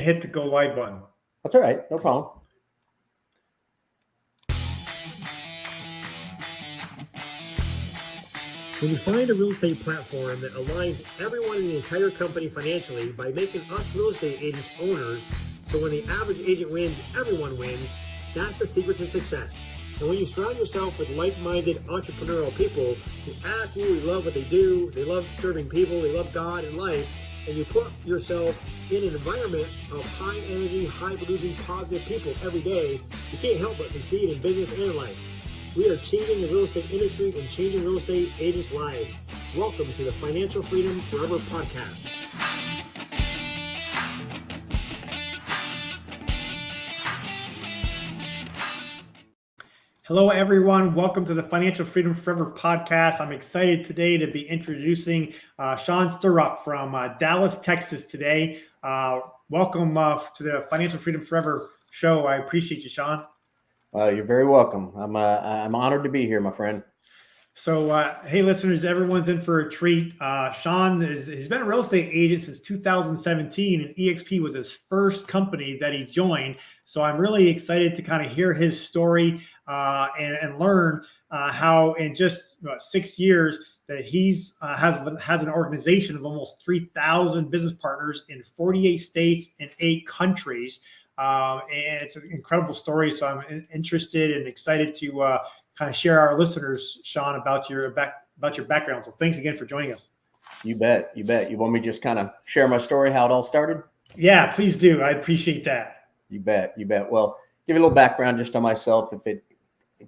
hit the go live button. That's all right. No problem. When you find a real estate platform that aligns everyone in the entire company financially by making us real estate agents owners, so when the average agent wins, everyone wins, that's the secret to success. And when you surround yourself with like-minded entrepreneurial people who absolutely love what they do, they love serving people, they love God and life, and you put yourself in an environment of high energy, high producing, positive people every day, you can't help but succeed in business and in life. We are changing the real estate industry and changing real estate agents' lives. Welcome to the Financial Freedom Forever podcast. Hello, everyone. Welcome to the Financial Freedom Forever podcast. I'm excited today to be introducing Sean Sturrock from Dallas, Texas today. Welcome to the Financial Freedom Forever show. I appreciate you, Sean. You're very welcome. I'm honored to be here, my friend. So, hey, listeners, everyone's in for a treat. Sean he's been a real estate agent since 2017, and EXP was his first company that he joined. So I'm really excited to kind of hear his story and learn how in just 6 years that he's has an organization of almost 3,000 business partners in 48 states and 8 countries. And it's an incredible story. So I'm interested and excited to kind of share our listeners, Sean, about your background. So thanks again for joining us. You bet. You want me to just kind of share my story, how it all started? Yeah, please do. I appreciate that. You bet. Well, give you a little background just on myself, if it,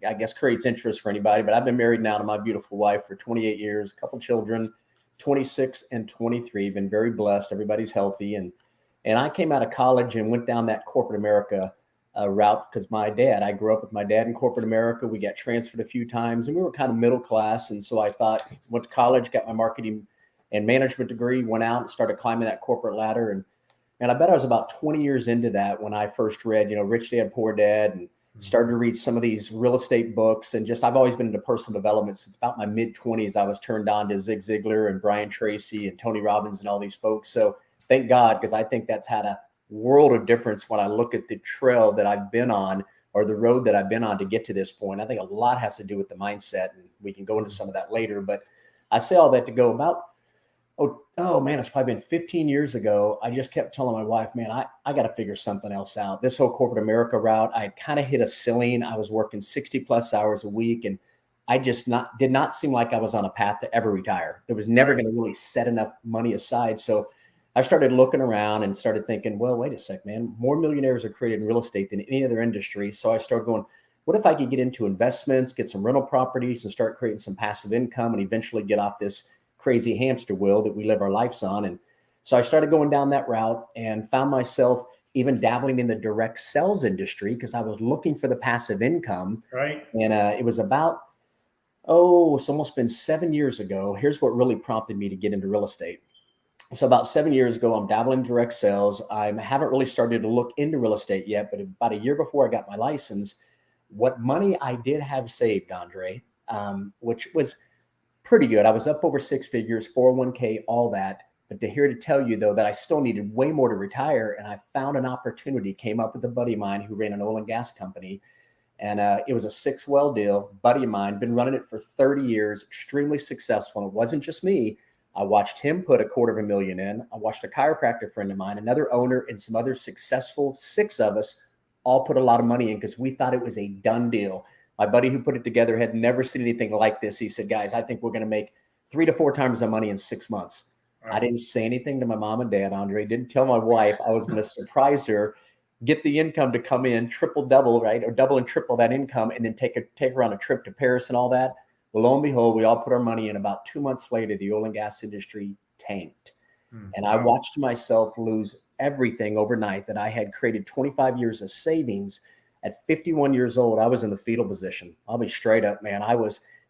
I guess, creates interest for anybody. But I've been married now to my beautiful wife for 28 years, a couple children, 26 and 23. Been very blessed. Everybody's healthy. And I came out of college and went down that corporate America route because I grew up with my dad in corporate America. We got transferred a few times and we were kind of middle class. And so I thought, went to college, got my marketing and management degree, went out and started climbing that corporate ladder. And I bet I was about 20 years into that when I first read, Rich Dad, Poor Dad, and started to read some of these real estate books. And just, I've always been into personal development since about my mid 20s. I was turned on to Zig Ziglar and Brian Tracy and Tony Robbins and all these folks. So thank God, because I think that's had a world of difference when I look at the trail that I've been on or the road that I've been on to get to this point. I think a lot has to do with the mindset, and we can go into some of that later. But I say all that to go about, oh man, it's probably been 15 years ago. I just kept telling my wife, man, I got to figure something else out. This whole corporate America route, I kind of hit a ceiling. I was working 60 plus hours a week, and I just did not seem like I was on a path to ever retire. There was never going to really set enough money aside. So I started looking around and started thinking, well, wait a sec, man, more millionaires are created in real estate than any other industry. So I started going, what if I could get into investments, get some rental properties and start creating some passive income and eventually get off this crazy hamster wheel that we live our lives on? And so I started going down that route and found myself even dabbling in the direct sales industry because I was looking for the passive income. Right. And it was about, it's almost been 7 years ago. Here's what really prompted me to get into real estate. So about 7 years ago, I'm dabbling in direct sales. I haven't really started to look into real estate yet, but about a year before I got my license, what money I did have saved, Andre, which was pretty good. I was up over 6 figures, 401k, all that. But to tell you, though, that I still needed way more to retire. And I found an opportunity, came up with a buddy of mine who ran an oil and gas company. And it was a 6-well deal, buddy of mine, been running it for 30 years, extremely successful. And it wasn't just me. I watched him put $250,000 in. I watched a chiropractor friend of mine, another owner, and some other successful 6 of us all put a lot of money in because we thought it was a done deal. My buddy who put it together had never seen anything like this. He said, guys, I think we're going to make 3 to 4 times the money in 6 months. Right. I didn't say anything to my mom and dad, Andre. Didn't tell my wife. I was going to surprise her, get the income to come in, double, right? Or double and triple that income, and then take her on a trip to Paris and all that. Well, lo and behold, we all put our money in. About 2 months later, the oil and gas industry tanked. And I watched myself lose everything overnight that I had created 25 years of savings. At 51 years old, I was in the fetal position. I'll be straight up, man.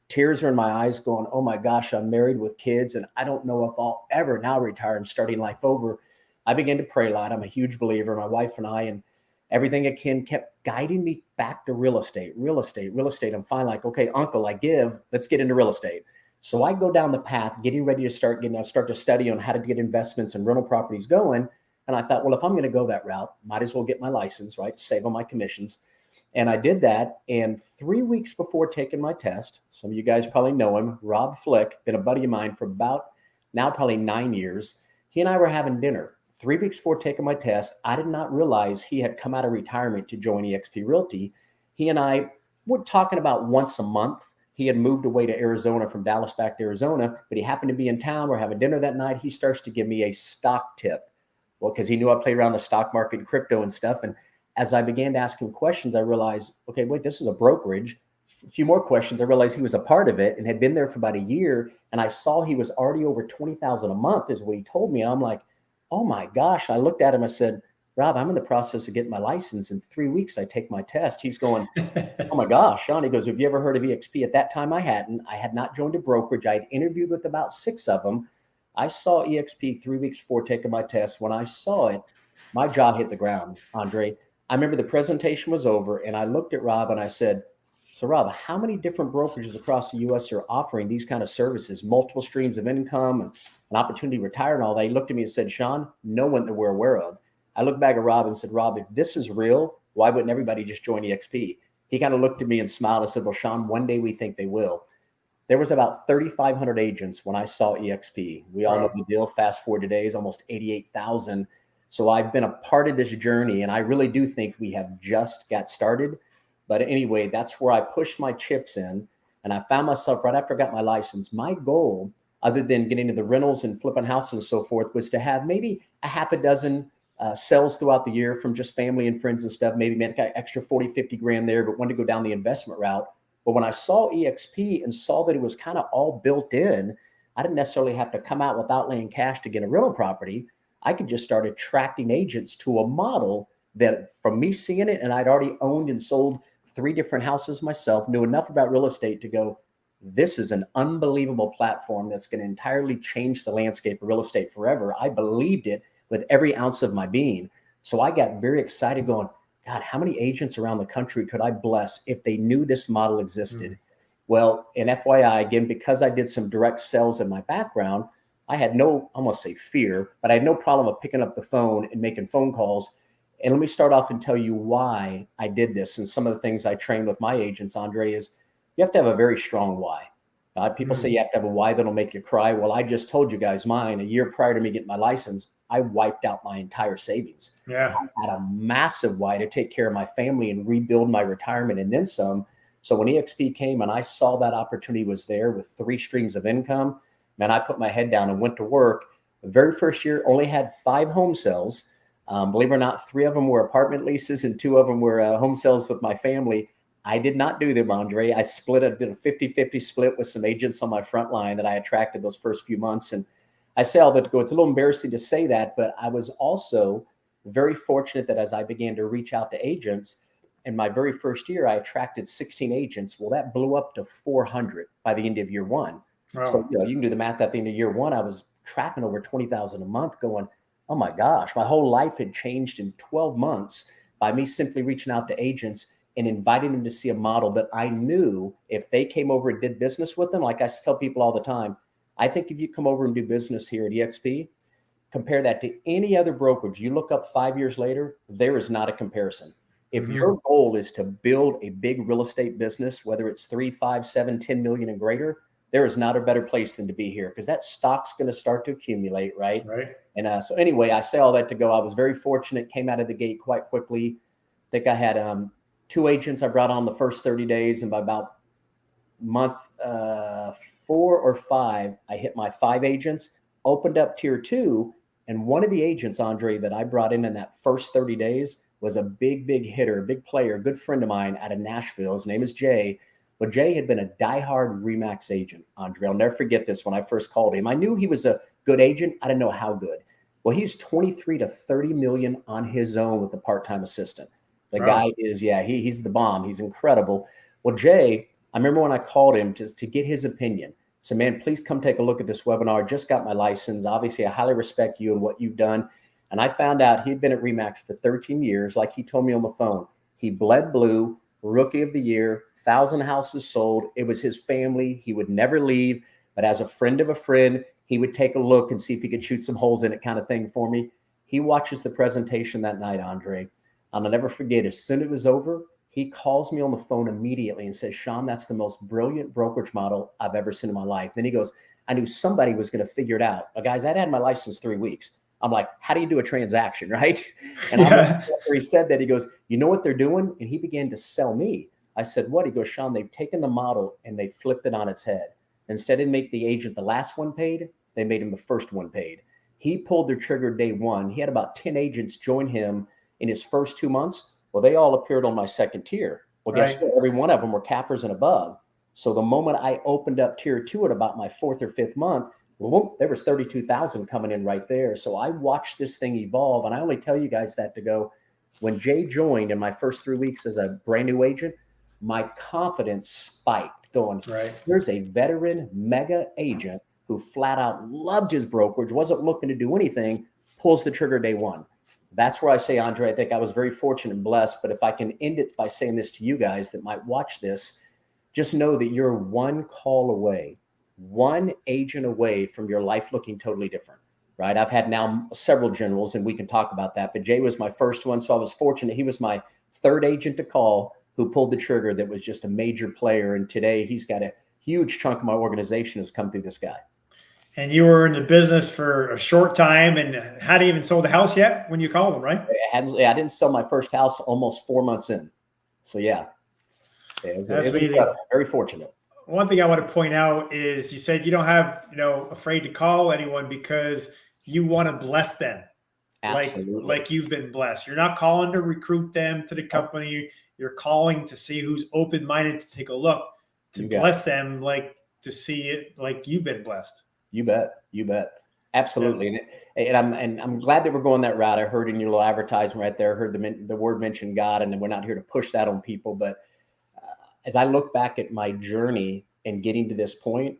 Tears are in my eyes going, oh my gosh, I'm married with kids and I don't know if I'll ever now retire. I'm starting life over. I began to pray a lot. I'm a huge believer, my wife and I, and everything akin kept guiding me back to real estate. I'm finally like, okay, uncle, let's get into real estate. So I go down the path, getting ready to start to study on how to get investments and rental properties going. And I thought, well, if I'm going to go that route, might as well get my license, right? Save on my commissions. And I did that. And 3 weeks before taking my test, some of you guys probably know him, Rob Flick, been a buddy of mine for about now probably 9 years. He and I were having dinner 3 weeks before taking my test. I did not realize he had come out of retirement to join eXp Realty. He and I were talking about once a month. He had moved away to Arizona from Dallas back to Arizona, but he happened to be in town. We're having dinner that night. He starts to give me a stock tip. Well, because he knew I played around the stock market and crypto and stuff. And as I began to ask him questions, I realized, okay, wait, this is a brokerage. A few more questions. I realized he was a part of it and had been there for about a year. And I saw he was already over 20,000 a month is what he told me. I'm like, oh my gosh. I looked at him. I said, Rob, I'm in the process of getting my license. In 3 weeks, I take my test. He's going, oh my gosh, Sean. He goes, have you ever heard of EXP? At that time, I hadn't. I had not joined a brokerage. I had interviewed with about 6 of them. I saw EXP 3 weeks before taking my test. When I saw it, my jaw hit the ground, Andre. I remember the presentation was over and I looked at Rob and I said, so Rob, how many different brokerages across the U.S. are offering these kind of services, multiple streams of income and an opportunity to retire and all that? He looked at me and said, Sean, no one that we're aware of. I looked back at Rob and said, Rob, if this is real, why wouldn't everybody just join EXP? He kind of looked at me and smiled and said, well, Sean, one day we think they will. There was about 3,500 agents when I saw EXP. We all know the deal. Fast forward today is almost 88,000. So I've been a part of this journey, and I really do think we have just got started. But anyway, that's where I pushed my chips in, and I found myself right after I got my license. My goal, other than getting into the rentals and flipping houses and so forth, was to have maybe a half a dozen sales throughout the year from just family and friends and stuff, maybe make an extra 40, 50 grand there, but wanted to go down the investment route. But when I saw EXP and saw that it was kind of all built in, I didn't necessarily have to come out without laying cash to get a rental property. I could just start attracting agents to a model that from me seeing it, and I'd already owned and sold 3 different houses myself, knew enough about real estate to go, this is an unbelievable platform that's going to entirely change the landscape of real estate forever. I believed it with every ounce of my being. So I got very excited going, God, how many agents around the country could I bless if they knew this model existed? Well, and FYI, again, because I did some direct sales in my background, I had no, I almost say fear, but I had no problem with picking up the phone and making phone calls. And let me start off and tell you why I did this. And some of the things I trained with my agents, Andre, is you have to have a very strong why. People say you have to have a why that'll make you cry. Well, I just told you guys mine. A year prior to me getting my license, I wiped out my entire savings. Yeah. I had a massive why to take care of my family and rebuild my retirement and then some. So when EXP came and I saw that opportunity was there with 3 streams of income, man, I put my head down and went to work. The very first year, only had 5 home sales. Believe it or not, 3 of them were apartment leases and 2 of them were home sales with my family. I did not do them, Andre. I did a 50-50 split with some agents on my front line that I attracted those first few months. And I say all that to go, it's a little embarrassing to say that, but I was also very fortunate that as I began to reach out to agents, in my very first year, I attracted 16 agents. Well, that blew up to 400 by the end of year 1. Wow. So, you can do the math at the end of year 1. I was tracking over 20,000 a month going, oh my gosh, my whole life had changed in 12 months by me simply reaching out to agents and inviting them to see a model that I knew if they came over and did business with them, like I tell people all the time, I think if you come over and do business here at EXP, compare that to any other brokerage, you look up 5 years later, there is not a comparison. If your goal is to build a big real estate business, whether it's 3, 5, 7, 10 million and greater, there is not a better place than to be here because that stock's going to start to accumulate, right? Right. And so anyway, I say all that to go. I was very fortunate, came out of the gate quite quickly. I think I had 2 agents I brought on the first 30 days, and by about month 4 or 5, I hit my 5 agents, opened up tier 2, and one of the agents, Andre, that I brought in that first 30 days was a big hitter, a big player, a good friend of mine out of Nashville. His name is Jay. Well, Jay had been a diehard RE/MAX agent, Andre. I'll never forget this when I first called him. I knew he was a good agent. I didn't know how good. Well, he's 23 to 30 million on his own with the part-time assistant. The guy is, he's the bomb. He's incredible. Well, Jay, I remember when I called him to get his opinion. So, man, please come take a look at this webinar. Just got my license. Obviously, I highly respect you and what you've done. And I found out he'd been at RE/MAX for 13 years. Like he told me on the phone, he bled blue, rookie of the year, 1,000 houses sold. It was his family. He would never leave. But as a friend of a friend, he would take a look and see if he could shoot some holes in it kind of thing for me. He watches the presentation that night, Andre. I'll never forget, as soon as it was over, he calls me on the phone immediately and says, Sean, that's the most brilliant brokerage model I've ever seen in my life. Then he goes, I knew somebody was going to figure it out. Now, guys, I'd had my license 3 weeks. I'm like, how do you do a transaction, right? And after he said that, he goes, you know what they're doing? And he began to sell me. I said, what? He goes, Sean, they've taken the model and they flipped it on its head. Instead of make the agent the last one paid, they made him the first one paid. He pulled the trigger day one. He had about 10 agents join him in his first 2 months. Well, they all appeared on my second tier. Well, guess what? Every one of them were cappers and above. So the moment I opened up tier two at about my fourth or fifth month, well, there was 32,000 coming in right there. So I watched this thing evolve. And I only tell you guys that to go, when Jay joined in my first 3 weeks as a brand new agent, my confidence spiked going, here's a veteran mega agent who flat out loved his brokerage, wasn't looking to do anything, pulls the trigger day one. That's where I say, Andre, I think I was very fortunate and blessed. But if I can end it by saying this to you guys that might watch this, just know that you're one call away, one agent away from your life looking totally different, right? I've had now several generals, and we can talk about that. But Jay was my first one, so I was fortunate. He was my third agent to call who pulled the trigger that was just a major player. And today he's got a huge chunk of my organization has come through this guy. And you were in the business for a short time and hadn't even sold the house yet when you called him, right? I didn't sell my first house almost 4 months in. So yeah, it was very fortunate. One thing I want to point out is you said you don't have, afraid to call anyone because you want to bless them. Absolutely. Like you've been blessed. You're not calling to recruit them to the company. You're calling to see who's open-minded to take a look, to bless them, like to see it like you've been blessed. You bet. Absolutely. Yeah. And I'm glad that we're going that route. I heard in your little advertisement right there, heard the word mention God, and we're not here to push that on people. But as I look back at my journey and getting to this point,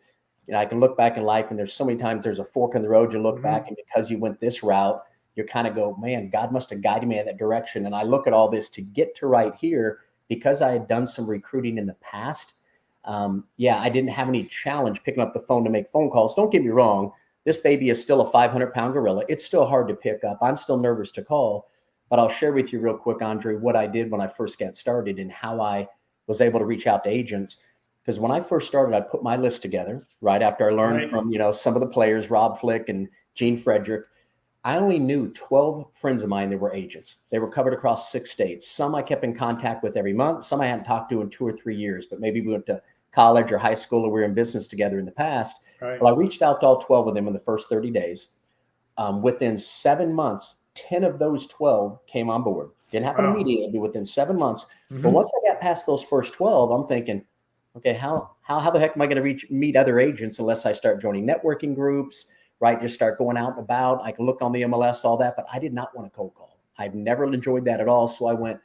I can look back in life and there's so many times there's a fork in the road. You look back and because you went this route, you kind of go, man, God must have guided me in that direction. And I look at all this to get to right here because I had done some recruiting in the past. I didn't have any challenge picking up the phone to make phone calls. Don't get me wrong. This baby is still a 500-pound gorilla. It's still hard to pick up. I'm still nervous to call, but I'll share with you real quick, Andre, what I did when I first got started and how I was able to reach out to agents. Because when I first started, I put my list together right after I learned from, some of the players, Rob Flick and Gene Frederick. I only knew 12 friends of mine that were agents. They were covered across 6 states. Some I kept in contact with every month. Some I hadn't talked to in 2 or 3 years, but maybe we went to college or high school or we were in business together in the past. Right. Well, I reached out to all 12 of them in the first 30 days. Within 7 months, 10 of those 12 came on board. Didn't happen immediately, within 7 months. But once I got past those first 12, I'm thinking, okay, how the heck am I going to meet other agents unless I start joining networking groups, right? Just start going out and about. I can look on the MLS, all that, but I did not want a cold call. I've never enjoyed that at all. So I went,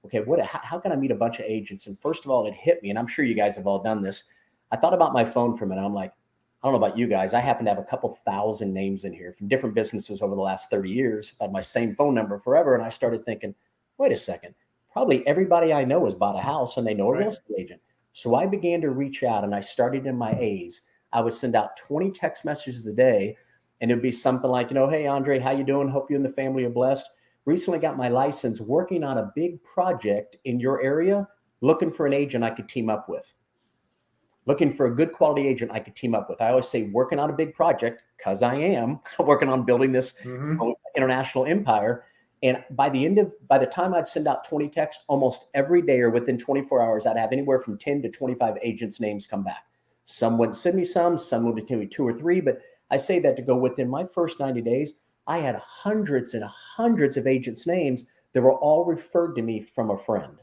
okay, how can I meet a bunch of agents? And first of all, it hit me, and I'm sure you guys have all done this. I thought about my phone for a minute. I'm like, I don't know about you guys. I happen to have a couple thousand names in here from different businesses over the last 30 years. I've had my same phone number forever. And I started thinking, wait a second, probably everybody I know has bought a house and they know a real estate agent. So I began to reach out and I started in my A's. I would send out 20 text messages a day. And it'd be something like, hey, Andre, how you doing? Hope you and the family are blessed. Recently got my license, working on a big project in your area, looking for an agent I could team up with. Looking for a good quality agent I could team up with. I always say working on a big project because I am working on building this international empire. And by the time I'd send out 20 texts, almost every day or within 24 hours, I'd have anywhere from 10 to 25 agents' names come back. Some wouldn't send me some would send me 2 or 3, but I say that to go within my first 90 days, I had hundreds and hundreds of agents' names that were all referred to me from a friend.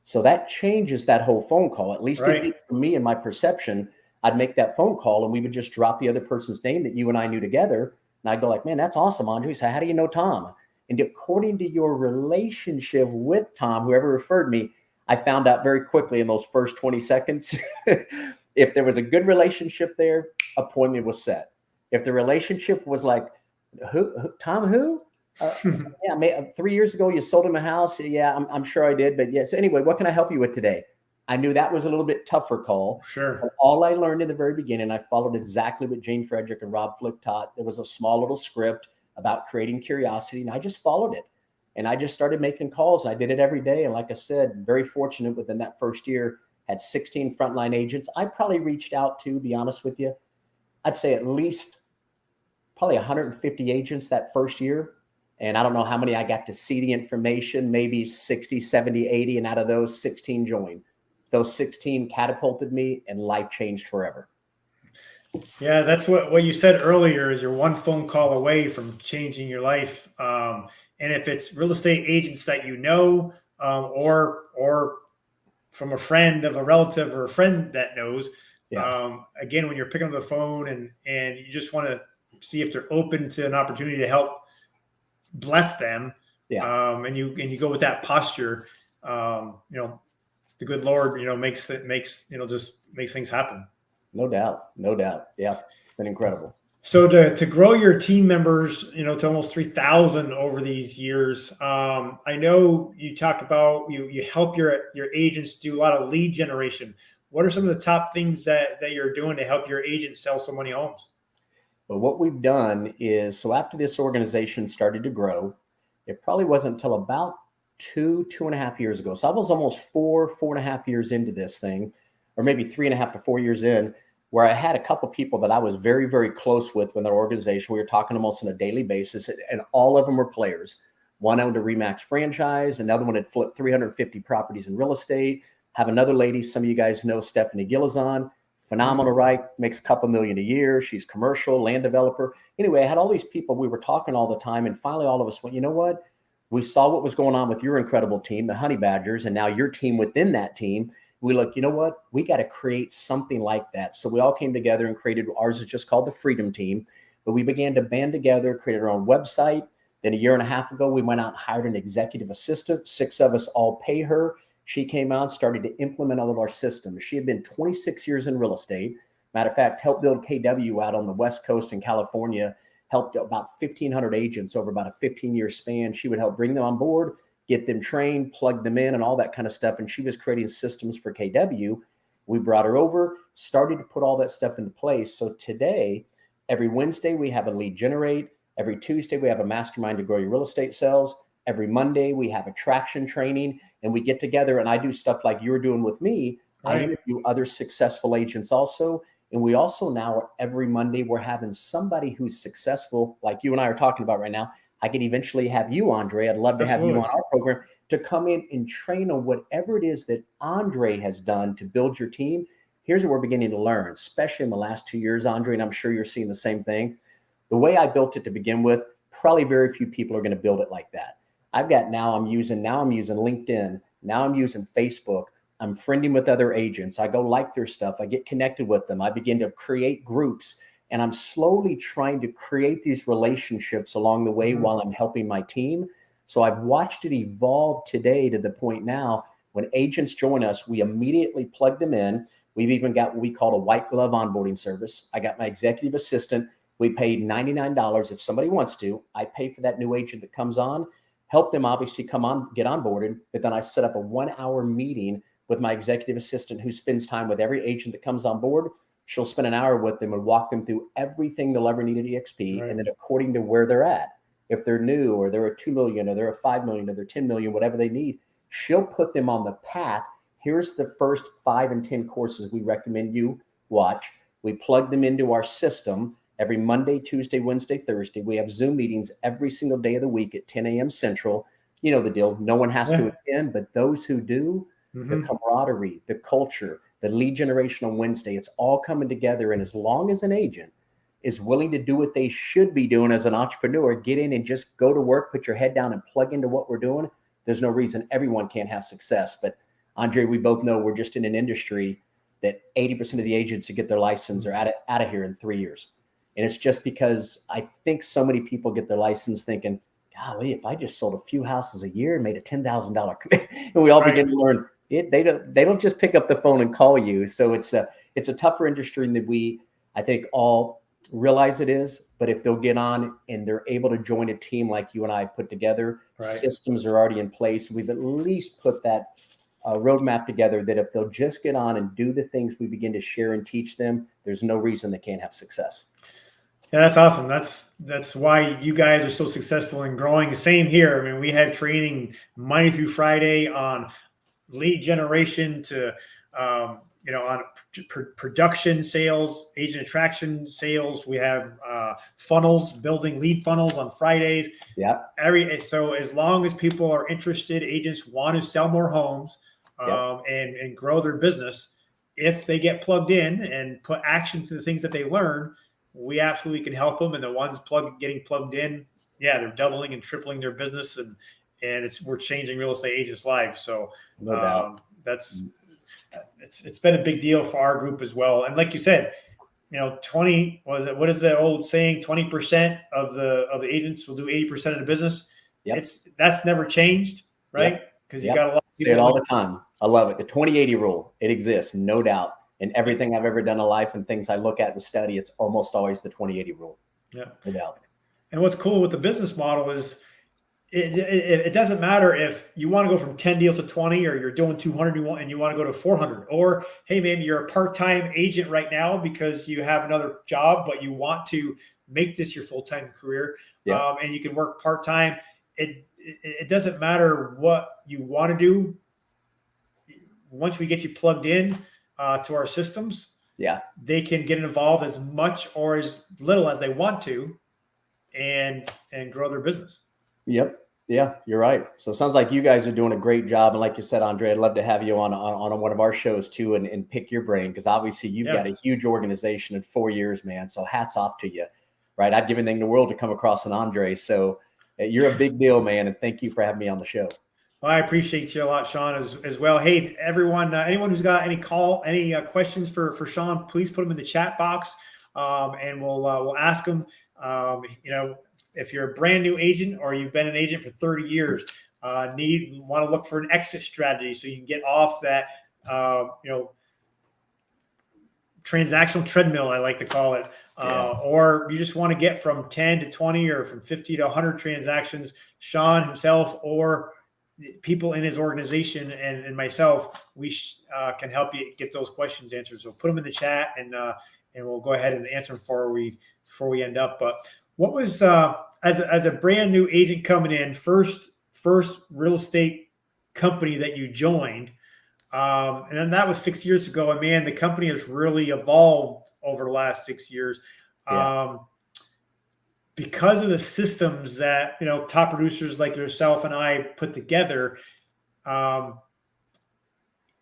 So that changes that whole phone call. At least it did for me and my perception. I'd make that phone call and we would just drop the other person's name that you and I knew together. And I'd go like, man, that's awesome, Andre. So how do you know Tom? And according to your relationship with Tom, whoever referred me, I found out very quickly in those first 20 seconds, if there was a good relationship there, appointment was set. If the relationship was like, Tom, who? Yeah, 3 years ago, you sold him a house. Yeah, I'm sure I did. But yes, anyway, what can I help you with today? I knew that was a little bit tougher call. Sure. But all I learned in the very beginning, I followed exactly what Gene Frederick and Rob Flick taught. There was a small little script. about creating curiosity. And I just followed it. And I just started making calls. I did it every day. And like I said, very fortunate within that first year, had 16 frontline agents. I probably reached out to be honest with you, I'd say at least probably 150 agents that first year. And I don't know how many I got to see the information, maybe 60, 70, 80. And out of those, 16 joined. Those 16 catapulted me and life changed forever. Yeah, that's what you said earlier is you're one phone call away from changing your life. And if it's real estate agents that you know, or from a friend of a relative or a friend that knows, again, when you're picking up the phone and you just want to see if they're open to an opportunity to help bless them, and you go with that posture, the good Lord, makes things happen. No doubt. Yeah, it's been incredible. So to grow your team members, to almost 3,000 over these years, I know you talk about you help your agents do a lot of lead generation. What are some of the top things that you're doing to help your agents sell so many homes? But what we've done is, so after this organization started to grow, it probably wasn't until about 2.5 years ago. So I was almost 4.5 years into this thing, or maybe 3.5 to 4 years in, where I had a couple of people that I was very, very close with their organization. We were talking almost on a daily basis, and all of them were players. One owned a Remax franchise. Another one had flipped 350 properties in real estate. Have another lady, some of you guys know Stephanie Gillazon, phenomenal, right? Makes a couple million a year. She's commercial, land developer. Anyway, I had all these people. We were talking all the time. And finally, all of us went, you know what? We saw what was going on with your incredible team, the Honey Badgers, and now your team within that team. We look, you know what? We got to create something like that. So we all came together and created, ours is just called the Freedom Team. But we began to band together, created our own website. Then 1.5 years ago, we went out and hired an executive assistant. 6 of us all pay her. She came out and started to implement all of our systems. She had been 26 years in real estate. Matter of fact, helped build KW out on the West Coast in California, helped about 1,500 agents over about a 15-year span. She would help bring them on board, get them trained, plug them in, and all that kind of stuff. And she was creating systems for KW. We brought her over, started to put all that stuff into place. So today, every Wednesday, we have a lead generate. Every Tuesday, we have a mastermind to grow your real estate sales. Every Monday, we have attraction training, and we get together and I do stuff like you're doing with me. Right. I interview other successful agents also. And we also now, every Monday, we're having somebody who's successful, like you and I are talking about right now. I could eventually have you, Andre. I'd love to have you on our program to come in and train on whatever it is that Andre has done to build your team. Here's what we're beginning to learn, especially in the last 2 years, Andre, and I'm sure you're seeing the same thing. The way I built it to begin with, probably very few people are going to build it like that. I'm using LinkedIn. Now I'm using Facebook. I'm friending with other agents. I go like their stuff. I get connected with them. I begin to create groups. And I'm slowly trying to create these relationships along the way while I'm helping my team. So I've watched it evolve today to the point now when agents join us, we immediately plug them in. We've even got what we call a white glove onboarding service. I got my executive assistant. We paid $99 if somebody wants to. I pay for that new agent that comes on, help them obviously come on, get onboarded. But then I set up a 1-hour meeting with my executive assistant who spends time with every agent that comes on board. She'll spend an hour with them and walk them through everything they'll ever need at EXP. Right. And then according to where they're at, if they're new or they're a 2 million or they're a 5 million or they're 10 million, whatever they need, she'll put them on the path. Here's the first 5 and 10 courses we recommend you watch. We plug them into our system every Monday, Tuesday, Wednesday, Thursday. We have Zoom meetings every single day of the week at 10 a.m. Central. You know the deal. No one has to attend, but those who do, the camaraderie, the culture, the lead generation on Wednesday, it's all coming together. And as long as an agent is willing to do what they should be doing as an entrepreneur, get in and just go to work, put your head down and plug into what we're doing, there's no reason everyone can't have success. But Andre, we both know we're just in an industry that 80% of the agents who get their license are out of here in 3 years. And it's just because I think so many people get their license thinking, golly, if I just sold a few houses a year and made a $10,000 commitment, and we all begin to learn they don't just pick up the phone and call you. So it's a tougher industry than we, I think, all realize it is. But if they'll get on and they're able to join a team like you and I put together, systems are already in place. We've at least put that roadmap together that if they'll just get on and do the things we begin to share and teach them, there's no reason they can't have success. Yeah, that's awesome. That's why you guys are so successful in growing. Same here. I mean, we have training Monday through Friday on lead generation to on production sales, agent attraction sales. We have funnels, building lead funnels on Fridays. Yeah. So as long as people are interested, agents want to sell more homes and grow their business. If they get plugged in and put action to the things that they learn, we absolutely can help them. And the ones getting plugged in, they're doubling and tripling their business, and we're changing real estate agents' lives. So No doubt. it's been a big deal for our group as well. And like you said, 20 was it? What is the old saying? 20% of the agents will do 80% of the business. Yep. That's never changed, right? Because you got a lot of people. Say it all the time. I love it. The 20-80 rule. It exists, no doubt. In everything I've ever done in life and things I look at and study, it's almost always the 20-80 rule. Yeah, no doubt. And what's cool with the business model is it doesn't matter if you want to go from 10 deals to 20, or you're doing 200 and you want to go to 400, or hey, maybe you're a part-time agent right now because you have another job, but you want to make this your full-time career. And you can work part-time. It doesn't matter what you want to do. Once we get you plugged in to our systems, they can get involved as much or as little as they want to and grow their business. Yep. Yeah, you're right. So it sounds like you guys are doing a great job. And like you said, Andre, I'd love to have you on one of our shows too and pick your brain, because obviously you've got a huge organization in 4 years, man. So hats off to you, right? I'd give anything in the world to come across an Andre. So you're a big deal, man. And thank you for having me on the show. Well, I appreciate you a lot, Sean, as well. Hey, everyone, anyone who's got any questions for Sean, please put them in the chat box, and we'll ask them. If you're a brand new agent or you've been an agent for 30 years, want to look for an exit strategy so you can get off that, transactional treadmill, I like to call it, or you just want to get from 10 to 20 or from 50 to 100 transactions. Sean himself or people in his organization and myself, we can help you get those questions answered. So put them in the chat, and we'll go ahead and answer them before we end up. But what was as a brand new agent coming in, first real estate company that you joined, and then that was 6 years ago. And man, the company has really evolved over the last 6 years. Because of the systems that top producers like yourself and I put together,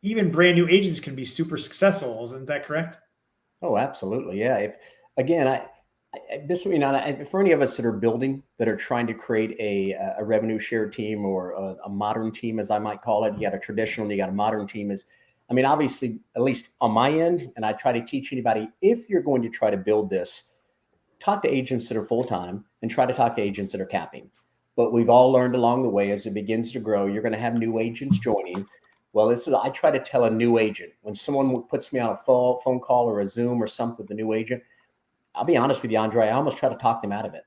even brand new agents can be super successful. Isn't that correct? Oh, absolutely. Yeah. For any of us that are building, that are trying to create a revenue share team or a modern team, as I might call it, you got a traditional and you got a modern team. Obviously, at least on my end, and I try to teach anybody, if you're going to try to build this, talk to agents that are full-time and try to talk to agents that are capping. But we've all learned along the way, as it begins to grow, you're going to have new agents joining. Well, I try to tell a new agent, when someone puts me on a phone call or a Zoom or something, the new agent, I'll be honest with you, Andre, I almost try to talk them out of it.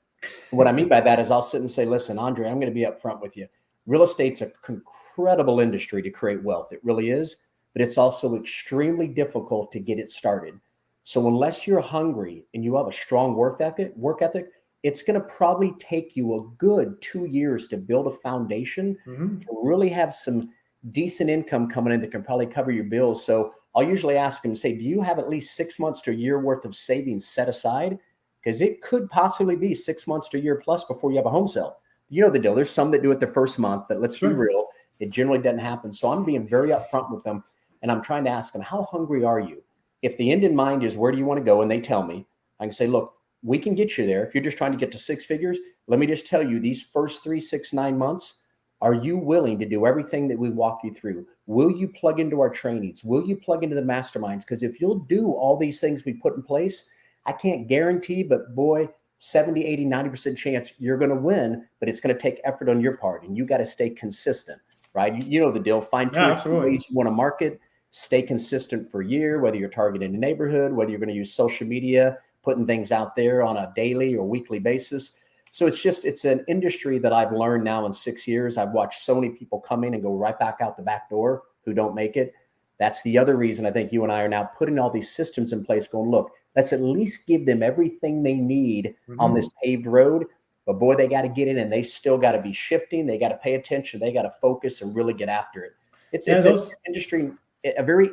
And what I mean by that is I'll sit and say, listen, Andre, I'm going to be upfront with you. Real estate's an incredible industry to create wealth. It really is, but it's also extremely difficult to get it started. So unless you're hungry and you have a strong work ethic, it's going to probably take you a good 2 years to build a foundation to really have some decent income coming in that can probably cover your bills. So I'll usually ask them, say, do you have at least 6 months to a year worth of savings set aside? Because it could possibly be 6 months to a year plus before you have a home sale. You know the deal. There's some that do it the first month, but let's be real, it generally doesn't happen. So I'm being very upfront with them, and I'm trying to ask them, how hungry are you? If the end in mind is where do you want to go, and they tell me, I can say, look, we can get you there. If you're just trying to get to 6 figures, let me just tell you, these first 3, 6, 9 months, are you willing to do everything that we walk you through? Will you plug into our trainings? Will you plug into the masterminds? Because if you'll do all these things we put in place, I can't guarantee, but boy, 70, 80, 90% chance you're going to win, but it's going to take effort on your part, and you got to stay consistent, right? You know the deal. Find 2 or 3 ways you want to market, stay consistent for a year, whether you're targeting a neighborhood, whether you're going to use social media, putting things out there on a daily or weekly basis. So it's an industry that I've learned now in 6 years. I've watched so many people come in and go right back out the back door who don't make it. That's the other reason I think you and I are now putting all these systems in place going, look, Let's at least give them everything they need on Mhm. this paved road. But boy, they got to get in, and they still got to be shifting. They got to pay attention. They got to focus and really get after it. Yeah, It's an those. industry, a very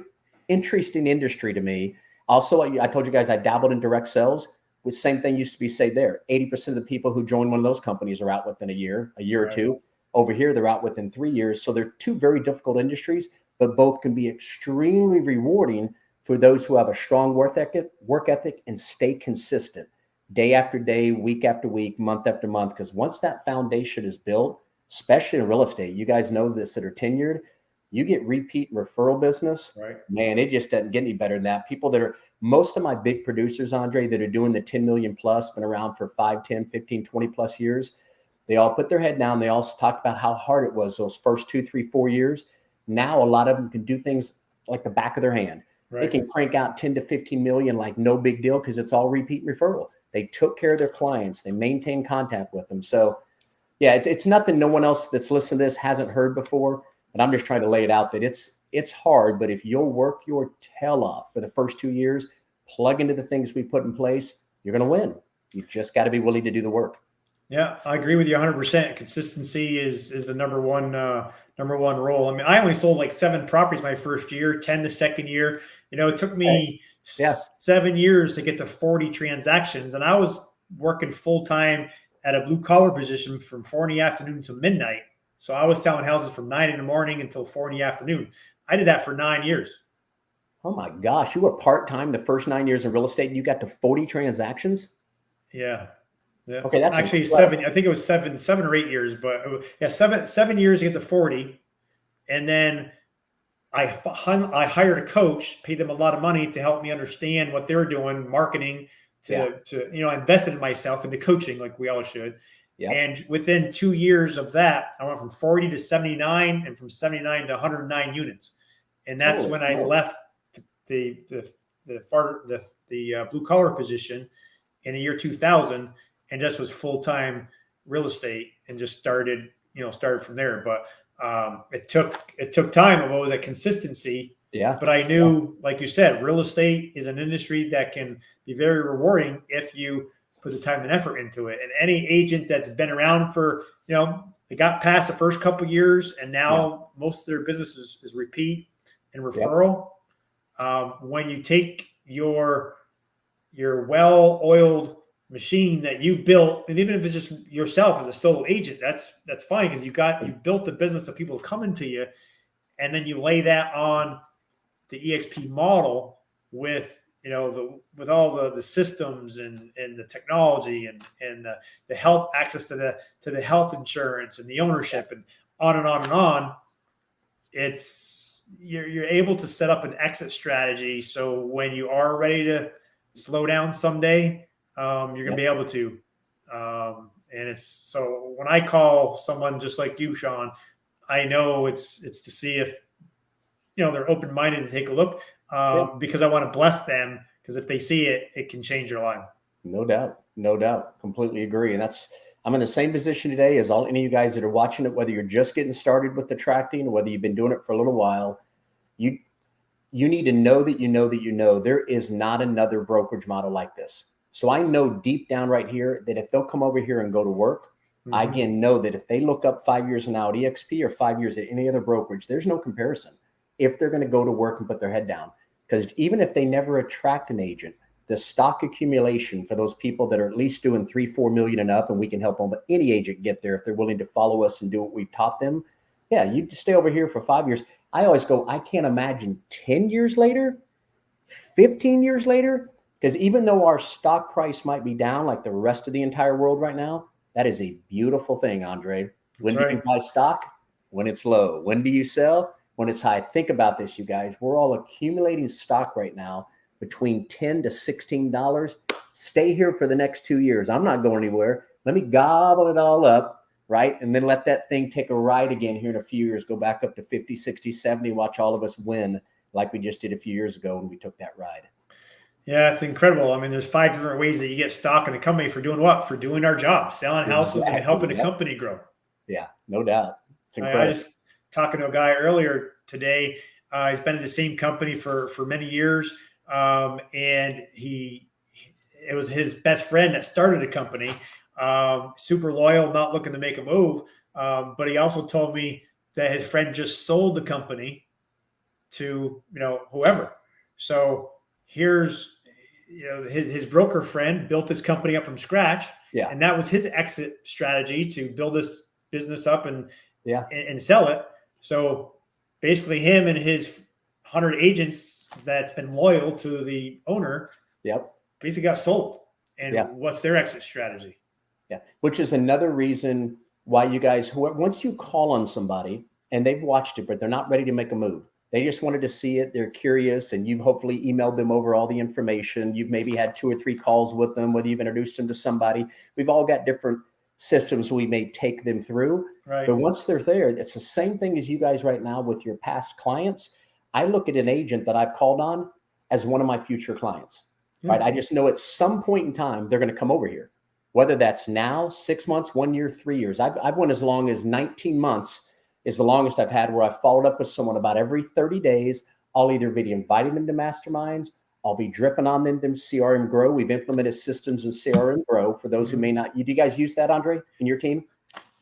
interesting industry to me. Also, I told you guys I dabbled in direct sales. The same thing used to be said there. 80% of the people who join one of those companies are out within a year or Right. two. Over here, they're out within 3 years. So they're two very difficult industries, but both can be extremely rewarding for those who have a strong work ethic and stay consistent day after day, week after week, month after month. Because once that foundation is built, especially in real estate, you guys know this that are tenured, you get repeat referral business. Right. Man, it just doesn't get any better than that. People that are most of my big producers, Andre, that are doing the 10 million plus, been around for 5, 10, 15, 20 plus years, they all put their head down. They all talked about how hard it was those first 2, 3, 4 years. Now, a lot of them can do things like the back of their hand. They Right. can crank out 10 to 15 million like no big deal because it's all repeat referral. They took care of their clients. They maintained contact with them. So, yeah, it's nothing no one else that's listened to this hasn't heard before. But I'm just trying to lay it out that it's hard. But if you'll work your tail off for the first 2 years, plug into the things we put in place, you're going to win. You just got to be willing to do the work. Yeah, I agree with you 100%. Consistency is the number one role. I mean, I only sold like 7 properties my first year, 10 the second year. It took me Yeah. 7 years to get to 40 transactions, and I was working full time at a blue collar position from 4 in the afternoon to midnight. So I was selling houses from 9 in the morning until 4 in the afternoon. I did that for 9 years. Oh my gosh, you were part-time the first 9 years in real estate and you got to 40 transactions? Yeah. Yeah. Okay, that's Actually incredible. 7. I think it was 7 or 8 years, but yeah, 7 years to get to 40, and then I hired a coach, paid them a lot of money to help me understand what they were doing, marketing. Yeah. I invested in myself into coaching, like we all should. Yeah. And within 2 years of that, I went from 40 to 79, and from 79 to 109 units. And that's Holy when I smokes. left the blue collar position in the year 2000, and just was full time real estate, and just started from there. But it took time. It was a consistency. Yeah. But I knew, like you said, real estate is an industry that can be very rewarding if you put the time and effort into it. And any agent that's been around for, they got past the first couple of years, and now most of their business is repeat and referral. When you take your well-oiled machine that you've built, and even if it's just yourself as a solo agent, that's fine, because you've built the business of people coming to you, and then you lay that on the EXP model with with all the systems and the technology and the health access to the health insurance and the ownership and on and on and on. You're able to set up an exit strategy, so when you are ready to slow down someday, you're going to be able to. And it's so when I call someone just like you, Sean, I know it's to see if they're open minded to take a look, because I want to bless them, because if they see it, it can change their life. No doubt. Completely agree. And I'm in the same position today as any of you guys that are watching it, whether you're just getting started with attracting or whether you've been doing it for a little while. You need to know that there is not another brokerage model like this. So I know deep down right here that if they'll come over here and go to work, I again know that if they look up 5 years from now at EXP or 5 years at any other brokerage, there's no comparison if they're going to go to work and put their head down. Because even if they never attract an agent, the stock accumulation for those people that are at least doing 3-4 million and up, and we can help them, but any agent get there if they're willing to follow us and do what we've taught them. Yeah, you stay over here for 5 years. I always go, I can't imagine 10 years later, 15 years later, because even though our stock price might be down like the rest of the entire world right now, that is a beautiful thing, Andre. When do you buy stock? When it's low. When do you sell? When it's high. Think about this, you guys. We're all accumulating stock right now between $10 to $16. Stay here for the next 2 years. I'm not going anywhere. Let me gobble it all up. Right? And then let that thing take a ride again here in a few years, go back up to 50, 60, 70, watch all of us win like we just did a few years ago when we took that ride. Yeah, it's incredible. I mean, there's 5 different ways that you get stock in a company for doing what? For doing our job, selling houses and helping the company grow. Yeah, no doubt. It's incredible. I just talking to a guy earlier today. He's been in the same company for many years. And he it was his best friend that started the company. Super loyal, not looking to make a move. But he also told me that his friend just sold the company to, whoever. So here's, his broker friend built this company up from scratch. Yeah. And that was his exit strategy, to build this business up and sell it. So basically him and his 100 agents that's been loyal to the owner basically got sold. And what's their exit strategy? Yeah. Which is another reason why you guys, once you call on somebody and they've watched it, but they're not ready to make a move, they just wanted to see it, they're curious, and you've hopefully emailed them over all the information. You've maybe had 2 or 3 calls with them, whether you've introduced them to somebody. We've all got different systems we may take them through. Right. But once they're there, it's the same thing as you guys right now with your past clients. I look at an agent that I've called on as one of my future clients, right? I just know at some point in time, they're going to come over here, whether that's now, 6 months, 1 year, 3 years. I've went as long as 19 months is the longest I've had, where I've followed up with someone about every 30 days. I'll either be inviting them to masterminds, I'll be dripping on them CRM Grow. We've implemented systems in CRM Grow for those who may not. Do you guys use that, Andre, in your team?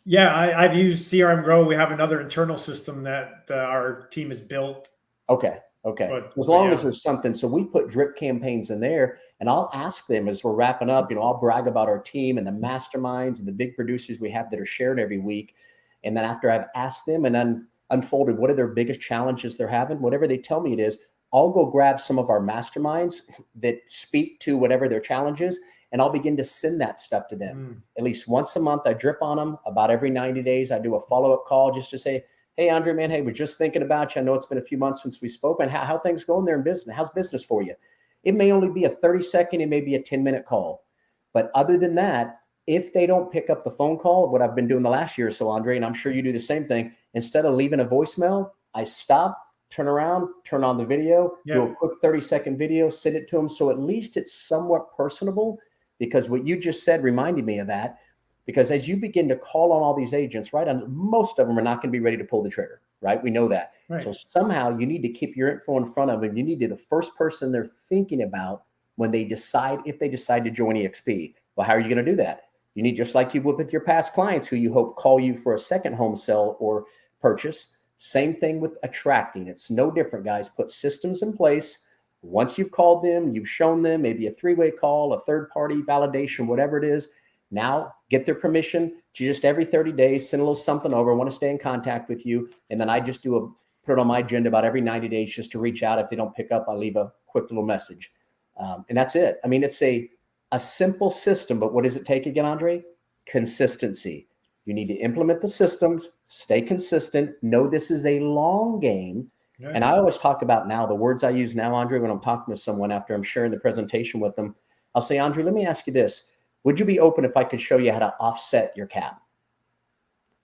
Yeah, I've used CRM Grow. We have another internal system that our team has built. Okay. But as long as there's something. So we put drip campaigns in there, and I'll ask them as we're wrapping up, I'll brag about our team and the masterminds and the big producers we have that are shared every week. And then after I've asked them and then unfolded what are their biggest challenges they're having, whatever they tell me it is, I'll go grab some of our masterminds that speak to whatever their challenge is, and I'll begin to send that stuff to them. At least once a month, I drip on them. About every 90 days, I do a follow-up call just to say, hey, Andre, man, hey, we're just thinking about you. I know it's been a few months since we spoke, and how things going there in business? How's business for you? It may only be a 30-second, it may be a 10-minute call. But other than that, if they don't pick up the phone call, what I've been doing the last year or so, Andre, and I'm sure you do the same thing, instead of leaving a voicemail, I stop, turn around, turn on the video, do a quick 30-second video, send it to them. So at least it's somewhat personable, because what you just said reminded me of that. Because as you begin to call on all these agents, right, and most of them are not going to be ready to pull the trigger, right? We know that. Right. So somehow you need to keep your info in front of them. You need to be the first person they're thinking about when they decide, if they decide to join EXP. Well, how are you going to do that? You need, just like you would with your past clients who you hope call you for a second home sell or purchase. Same thing with attracting. It's no different, guys. Put systems in place. Once you've called them, you've shown them maybe a 3-way call, a third-party validation, whatever it is. Now get their permission to just every 30 days, send a little something over. I want to stay in contact with you. And then I just put it on my agenda about every 90 days just to reach out. If they don't pick up, I'll leave a quick little message. And that's it. I mean, it's a simple system, but what does it take again, Andre? Consistency. You need to implement the systems, stay consistent, know this is a long game. Yeah. And I always talk about now, the words I use now, Andre, when I'm talking to someone after I'm sharing the presentation with them, I'll say, Andre, let me ask you this. Would you be open if I could show you how to offset your cap?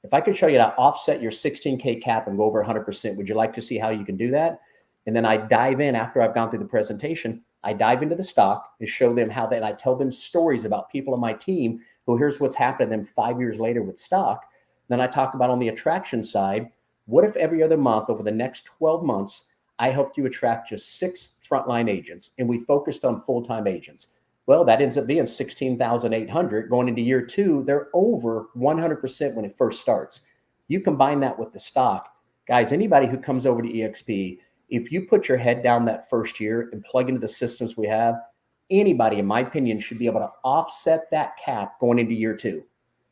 If I could show you how to offset your 16K cap and go over 100%, would you like to see how you can do that? And then I dive in after I've gone through the presentation. I dive into the stock and show them how that. I tell them stories about people on my team who, here's what's happened to them 5 years later with stock. Then I talk about on the attraction side, what if every other month over the next 12 months, I helped you attract just 6 frontline agents and we focused on full-time agents? Well, that ends up being 16,800 going into year 2. They're over 100% when it first starts. You combine that with the stock. Guys, anybody who comes over to EXP, if you put your head down that first year and plug into the systems we have, anybody, in my opinion, should be able to offset that cap going into year 2.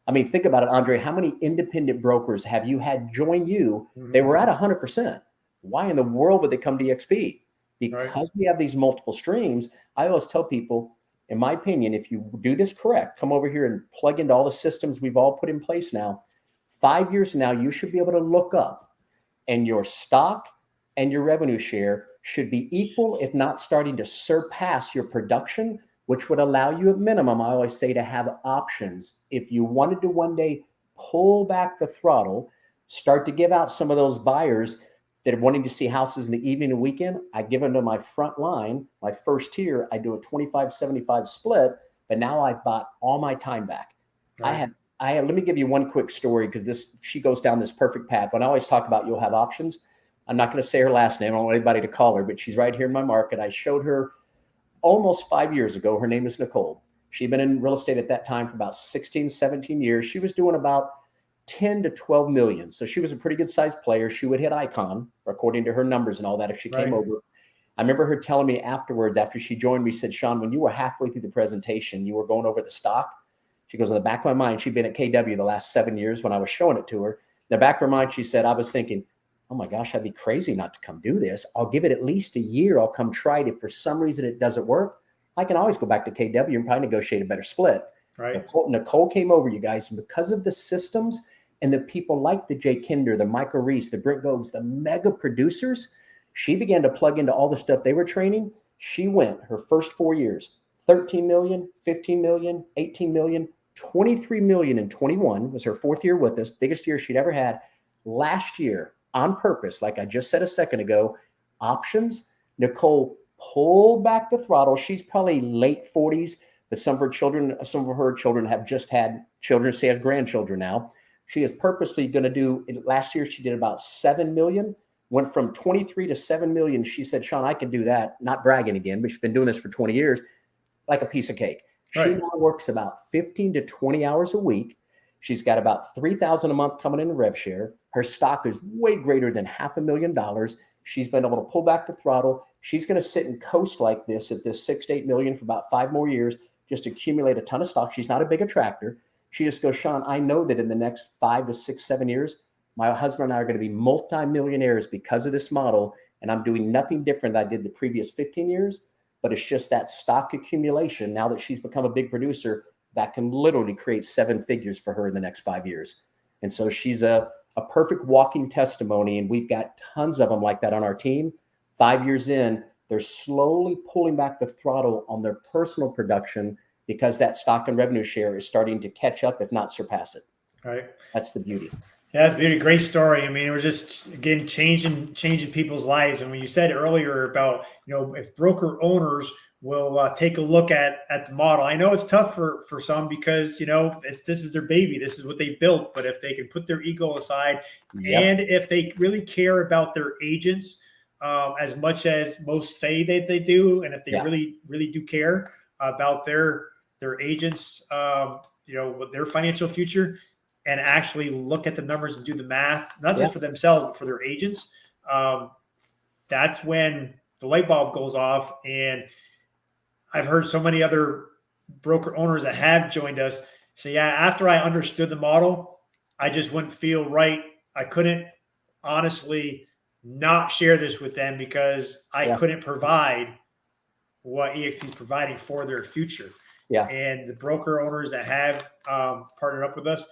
I mean, think about it, Andre. How many independent brokers have you had join you? Mm-hmm. They were at 100%. Why in the world would they come to EXP? Because we have these multiple streams. I always tell people, in my opinion, if you do this correct, come over here and plug into all the systems we've all put in place now, 5 years from now, you should be able to look up and your stock and your revenue share should be equal, if not starting to surpass your production, which would allow you at minimum, I always say, to have options. If you wanted to one day pull back the throttle, start to give out some of those buyers that are wanting to see houses in the evening and weekend, I give them to my front line, my first tier, I do a 25-75 split, but now I've bought all my time back. Right. I have, let me give you one quick story because she goes down this perfect path. When I always talk about you'll have options, I'm not going to say her last name. I don't want anybody to call her, but she's right here in my market. I showed her almost 5 years ago. Her name is Nicole. She'd been in real estate at that time for about 16, 17 years. She was doing about 10 to 12 million. So she was a pretty good sized player. She would hit icon according to her numbers and all that if she came over. I remember her telling me afterwards, after she joined me, said, Sean, when you were halfway through the presentation, you were going over the stock. She goes, in the back of my mind, she'd been at KW the last 7 years when I was showing it to her. In the back of her mind, she said, I was thinking, oh my gosh, I'd be crazy not to come do this. I'll give it at least a year. I'll come try it. If for some reason it doesn't work, I can always go back to KW and probably negotiate a better split. Right. Nicole came over, you guys, and because of the systems and the people like the Jay Kinder, the Michael Reese, the Brent Gomes, the mega producers, she began to plug into all the stuff they were training. She went her first 4 years, 13 million, 15 million, 18 million, 23 million in 21 was her fourth year with us, biggest year she'd ever had. Last year, on purpose, like I just said a second ago, options, Nicole pulled back the throttle. She's probably late 40s, but some of her children have just had children. She has grandchildren now. She is purposely going to do, last year she did about 7 million, went from 23 to 7 million. She said, Sean, I can do that. Not bragging again, but she's been doing this for 20 years, like a piece of cake. She now works about 15 to 20 hours a week. She's got about 3,000 a month coming in rev share. Her stock is way greater than $500,000. She's been able to pull back the throttle. She's going to sit and coast like this at this 6 to 8 million for about 5 more years, just accumulate a ton of stock. She's not a big attractor. She just goes, Sean, I know that in the next 5 to 6, 7 years, my husband and I are going to be multimillionaires because of this model. And I'm doing nothing different than I did the previous 15 years. But it's just that stock accumulation. Now that she's become a big producer, that can literally create 7 figures for her in the next 5 years. And so she's a perfect walking testimony. And we've got tons of them like that on our team. 5 years in, they're slowly pulling back the throttle on their personal production because that stock and revenue share is starting to catch up, if not surpass it. Right. That's the beauty. Yeah, that's beauty. Great story. I mean, we're just, again, changing people's lives. And when you said earlier about, if broker owners will take a look at the model, I know it's tough for some because, this is their baby. This is what they built. But if they can put their ego aside and if they really care about their agents as much as most say that they do, and if they really, really do care about their agents, with their financial future, and actually look at the numbers and do the math, not just for themselves, but for their agents, that's when the light bulb goes off. And I've heard so many other broker owners that have joined us say, after I understood the model, I just wouldn't feel right. I couldn't honestly not share this with them because I couldn't provide what EXP is providing for their future. Yeah. And the broker owners that have partnered up with us,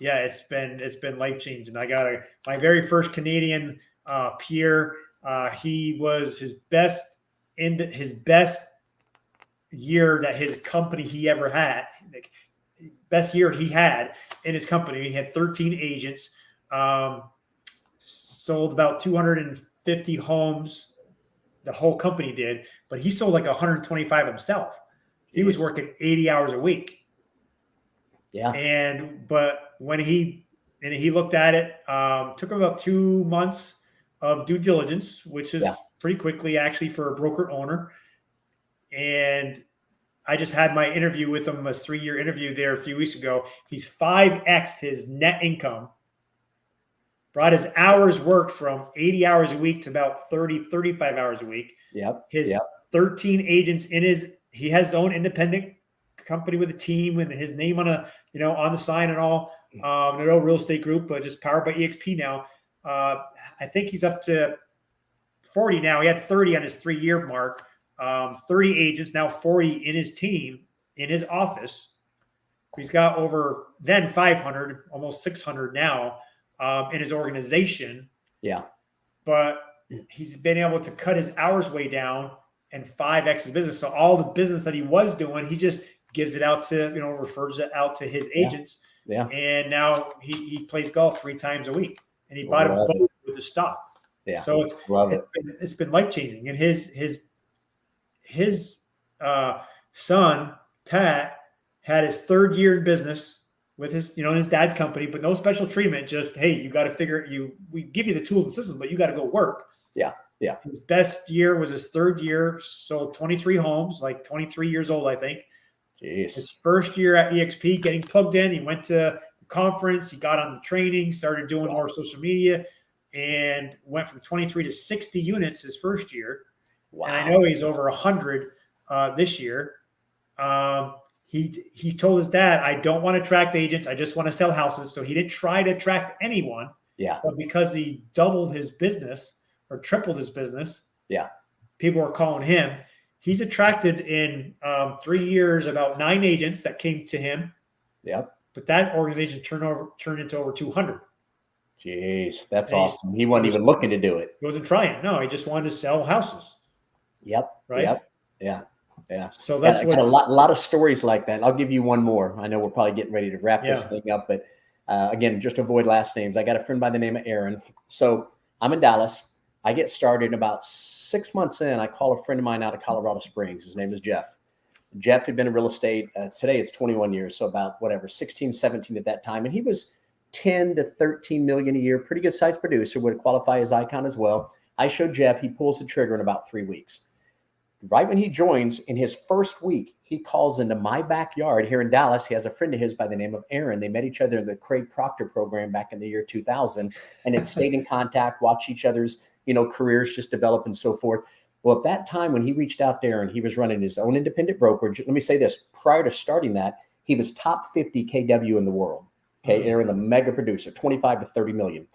it's been life-changing. I got my very first Canadian Pierre. He was his best year that his company he ever had. Best year he had in his company. He had 13 agents, sold about 250 homes. The whole company did, but he sold like 125 himself. He was working 80 hours a week. Yeah. But when he looked at it, took him about 2 months of due diligence, which is pretty quickly actually for a broker owner. And I just had my interview with him, a 3-year interview there a few weeks ago. He's 5X his net income, brought his hours worked from 80 hours a week to about 30, 35 hours a week. Yep. His 13 agents he has his own independent company with a team and his name on on the sign and all. No real estate group, but just powered by EXP now. I think he's up to 40 now. He had 30 on his 3-year mark. 30 agents, now 40 in his team, in his office. He's got over then 500, almost 600 now in his organization. Yeah. But he's been able to cut his hours way down and 5X his business. So all the business that he was doing, he just gives it out to, refers it out to his agents. Yeah. And now he plays golf 3 times a week, and he bought a boat with the stock. Yeah. So it's been life-changing. And his son, Pat, had his 3rd year in business with his dad's company, but no special treatment. Just, hey, you got to we give you the tools and systems, but you got to go work. Yeah. Yeah. His best year was his third year, sold 23 homes, like 23 years old, I think. Jeez. His first year at EXP, getting plugged in, he went to a conference, he got on the training, started doing more social media, and went from 23 to 60 units his first year. Wow. And I know he's over 100 this year. He told his dad, I don't want to attract agents. I just want to sell houses. So he didn't try to attract anyone. Yeah. But because he doubled his business or tripled his business, yeah, people are calling him. He's attracted in 3 years about 9 agents that came to him. Yep. But that organization turned into over 200. Jeez, that's awesome. He wasn't even looking to do it. He wasn't trying. No, he just wanted to sell houses. Yep. Right. Yep. Yeah. Yeah. So that's got a lot of stories like that. I'll give you one more. I know we're probably getting ready to wrap this thing up, but again, just avoid last names. I got a friend by the name of Aaron. So I'm in Dallas. I get started about 6 months in. I call a friend of mine out of Colorado Springs. His name is Jeff. Jeff had been in real estate. Today it's 21 years. So about 16, 17 at that time. And he was 10 to 13 million a year, pretty good sized producer, would qualify as icon as well. I showed Jeff, he pulls the trigger in about 3 weeks. Right when he joins, in his first week, he calls into my backyard here in Dallas. He has a friend of his by the name of Aaron. They met each other in the Craig Proctor program back in the year 2000 and had stayed in contact, watched each other's, careers just develop and so forth. Well, at that time, when he reached out to Aaron, he was running his own independent brokerage. Let me say this, prior to starting that, he was top 50 KW in the world. Okay, Aaron, the mega producer, 25 to 30 million.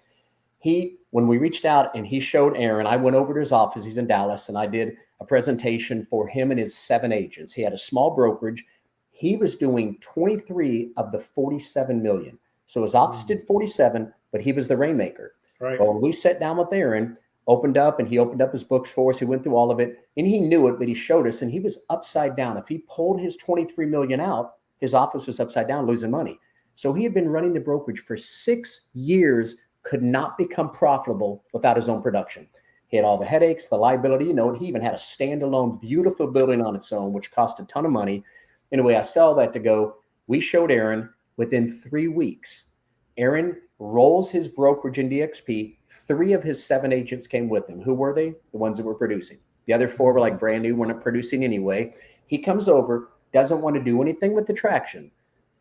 When we reached out and he showed Aaron, I went over to his office. He's in Dallas, and I did a presentation for him and his 7 agents. He had a small brokerage. He was doing 23 of the 47 million. So his office did 47, but he was the rainmaker. Right. Well, when we sat down with Aaron, he opened up his books for us. He went through all of it, and he knew it, but he showed us, and he was upside down. If he pulled his 23 million out, his office was upside down, losing money. So he had been running the brokerage for 6 years, could not become profitable without his own production. He had all the headaches, the liability, he even had a standalone, beautiful building on its own, which cost a ton of money. Anyway, I sell that to go. We showed Aaron within 3 weeks. Aaron rolls his brokerage in DXP. 3 of his 7 agents came with him. Who were they? The ones that were producing. The other 4 were like brand new, were not producing anyway. He comes over, doesn't want to do anything with the traction,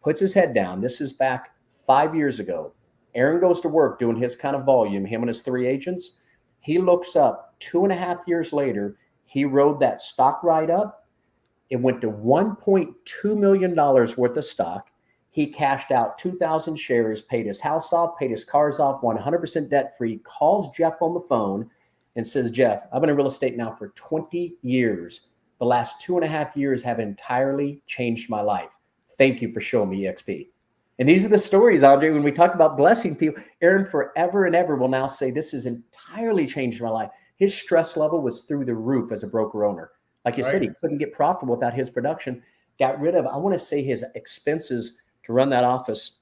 puts his head down. This is back 5 years ago. Aaron goes to work doing his kind of volume, him and his 3 agents. He looks up 2.5 years later. He rode that stock ride up. It went to $1.2 million worth of stock. He cashed out 2,000 shares, paid his house off, paid his cars off, 100% debt free, calls Jeff on the phone and says, Jeff, I've been in real estate now for 20 years. The last 2.5 years have entirely changed my life. Thank you for showing me EXP. And these are the stories, Andre, when we talk about blessing people. Aaron forever and ever will now say, this has entirely changed my life. His stress level was through the roof as a broker owner. Like you said, he couldn't get profitable without his production. Got rid of, I want to say his expenses to run that office,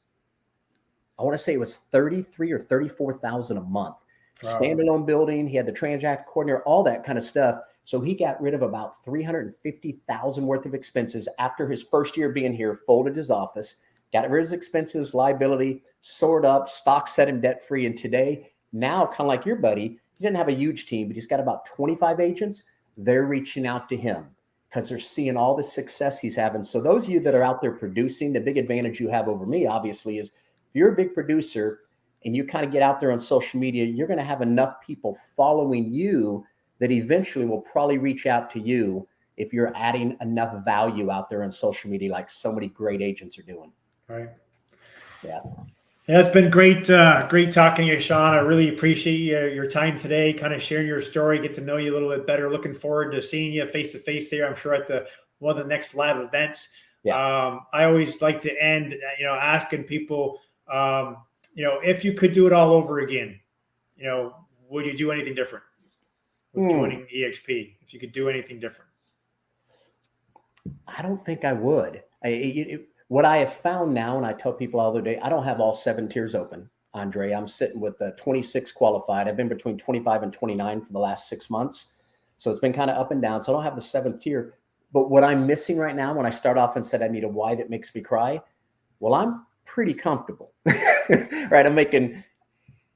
I want to say it was $33,000 or $34,000 a month. Wow. Standalone building. He had the transact coordinator, all that kind of stuff. So he got rid of about $350,000 worth of expenses after his first year being here, folded his office, got rid of his expenses, liability, soared up, stock set him debt free. And today, now kind of like your buddy, he didn't have a huge team, but he's got about 25 agents. They're reaching out to him because they're seeing all the success he's having. So those of you that are out there producing, the big advantage you have over me, obviously, is if you're a big producer and you kind of get out there on social media, you're going to have enough people following you that eventually will probably reach out to you if you're adding enough value out there on social media, like so many great agents are doing. Right. Yeah. Yeah, it's been great talking to you, Sean. I really appreciate your time today, kind of sharing your story, get to know you a little bit better. Looking forward to seeing you face to face there. I'm sure at one of the next live events. Yeah. I always like to end, asking people, if you could do it all over again, would you do anything different with joining EXP? If you could do anything different? I don't think I would. What I have found now, and I tell people all the day, I don't have all 7 tiers open, Andre. I'm sitting with 26 qualified. I've been between 25 and 29 for the last 6 months. So it's been kind of up and down. So I don't have the 7th tier. But what I'm missing right now, when I start off and said I need a why that makes me cry, well, I'm pretty comfortable, right? I'm making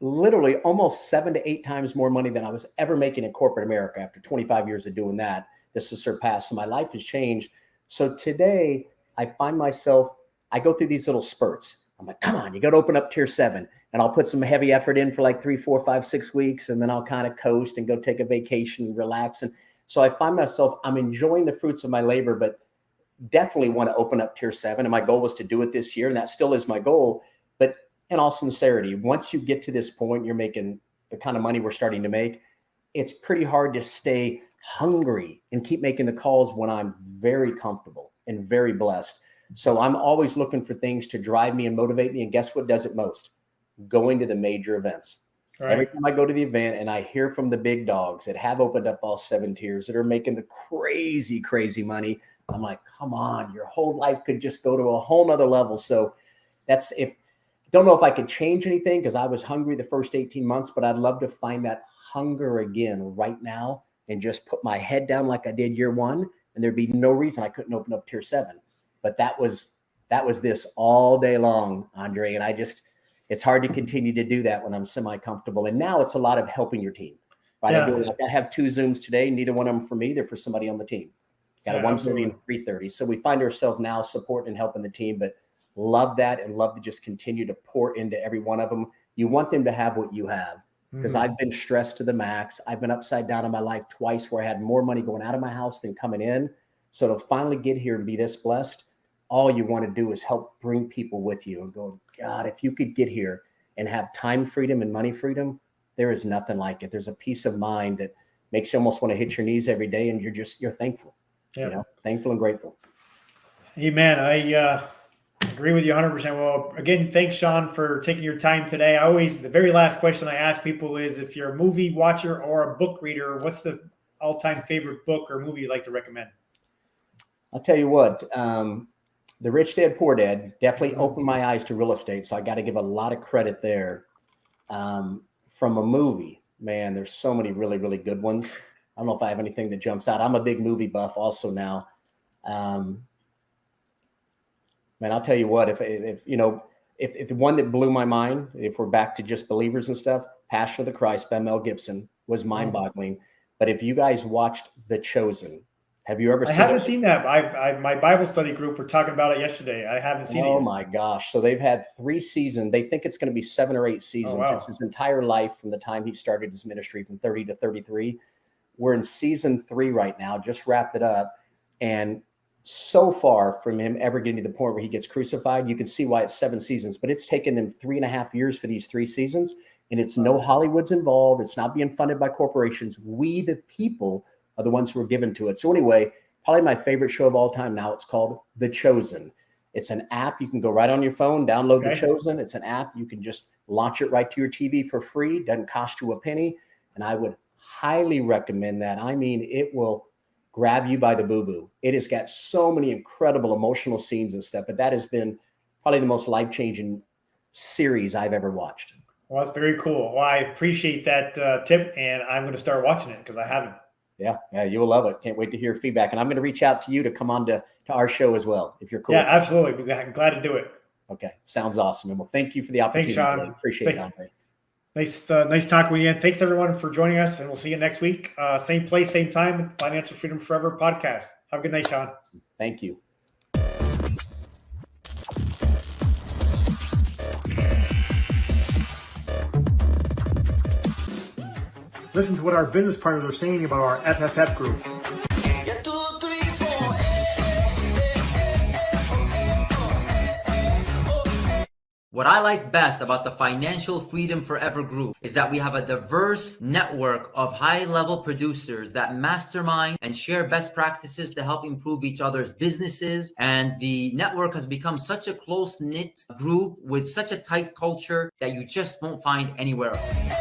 literally almost 7 to 8 times more money than I was ever making in corporate America after 25 years of doing that. This has surpassed. So my life has changed. So today I find myself, I go through these little spurts. I'm like, come on, you got to open up tier 7. And I'll put some heavy effort in for like 3, 4, 5, 6 weeks. And then I'll kind of coast and go take a vacation and relax. And so I find myself, I'm enjoying the fruits of my labor, but definitely want to open up tier 7. And my goal was to do it this year. And that still is my goal. But in all sincerity, once you get to this point, you're making the kind of money we're starting to make, it's pretty hard to stay hungry and keep making the calls when I'm very comfortable and very blessed. So I'm always looking for things to drive me and motivate me. And guess what does it most? Going to the major events. Right. Every time I go to the event and I hear from the big dogs that have opened up all 7 tiers that are making the crazy, crazy money, I'm like, come on, your whole life could just go to a whole nother level. So that's, if don't know if I could change anything because I was hungry the first 18 months, but I'd love to find that hunger again right now and just put my head down like I did year 1. And there'd be no reason I couldn't open up tier 7. But that was this all day long, Andre. And it's hard to continue to do that when I'm semi-comfortable. And now it's a lot of helping your team, right? Yeah. I have 2 Zooms today. Neither one of them for me. They're for somebody on the team. Got a 1:30 and 3:30. So we find ourselves now supporting and helping the team, but love that and love to just continue to pour into every one of them. You want them to have what you have, because I've been stressed to the max. I've been upside down in my life twice where I had more money going out of my house than coming in. So to finally get here and be this blessed, all you want to do is help bring people with you and go, God, if you could get here and have time freedom and money freedom, there is nothing like it. There's a peace of mind that makes you almost want to hit your knees every day. And you're thankful, thankful and grateful. Amen. I agree with you 100%. Well, again, thanks, Sean, for taking your time today. The very last question I ask people is, if you're a movie watcher or a book reader, what's the all-time favorite book or movie you'd like to recommend? I'll tell you what, The Rich Dad, Poor Dad definitely opened my eyes to real estate. So I got to give a lot of credit there. From a movie, man, there's so many really, really good ones. I don't know if I have anything that jumps out. I'm a big movie buff also now. Man, I'll tell you what, if the one that blew my mind, if we're back to just believers and stuff, Passion of the Christ by Mel Gibson was mind-boggling. But if you guys watched The Chosen, have you ever seen it? I haven't seen that. My Bible study group were talking about it yesterday. I haven't seen it yet. Oh my gosh. So they've had 3 seasons. They think it's going to be 7 or 8 seasons. Oh, wow. It's his entire life from the time he started his ministry from 30 to 33. We're in season 3 right now, just wrapped it up. And so far from him ever getting to the point where he gets crucified, you can see why it's 7 seasons, but it's taken them 3.5 years for these 3 seasons. And it's no Hollywood's involved. It's not being funded by corporations. We, the people, are the ones who are given to it. So anyway, probably my favorite show of all time now, it's called The Chosen. It's an app. You can go right on your phone, download The Chosen. It's an app. You can just launch it right to your TV for free. Doesn't cost you a penny. And I would highly recommend that. I mean, it will grab you by the boo-boo. It has got so many incredible emotional scenes and stuff, but that has been probably the most life-changing series I've ever watched. Well, that's very cool. Well, I appreciate that tip, and I'm going to start watching it because I haven't. Yeah, you will love it. Can't wait to hear feedback. And I'm going to reach out to you to come on to our show as well, if you're cool. Yeah, absolutely. I'm glad to do it. Okay, sounds awesome. And well, thank you for the opportunity. Thanks, Sean. Appreciate it, Andre. Nice talking with you. And thanks, everyone, for joining us. And we'll see you next week. Same place, same time, Financial Freedom Forever podcast. Have a good night, Sean. Thank you. Listen to what our business partners are saying about our FFF group. What I like best about the Financial Freedom Forever group is that we have a diverse network of high-level producers that mastermind and share best practices to help improve each other's businesses. And the network has become such a close-knit group with such a tight culture that you just won't find anywhere else.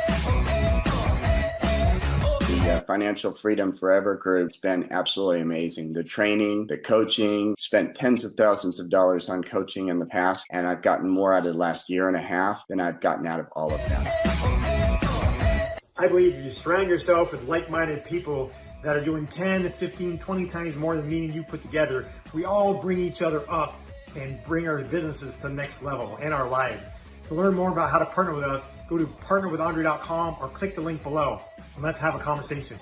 The Financial Freedom Forever group's been absolutely amazing. The training, the coaching, spent tens of thousands of dollars on coaching in the past, and I've gotten more out of the last year and a half than I've gotten out of all of that. I believe if you surround yourself with like-minded people that are doing 10, 15, 20 times more than me and you put together, we all bring each other up and bring our businesses to the next level and our lives. To learn more about how to partner with us, go to partnerwithandre.com or click the link below, and let's have a conversation.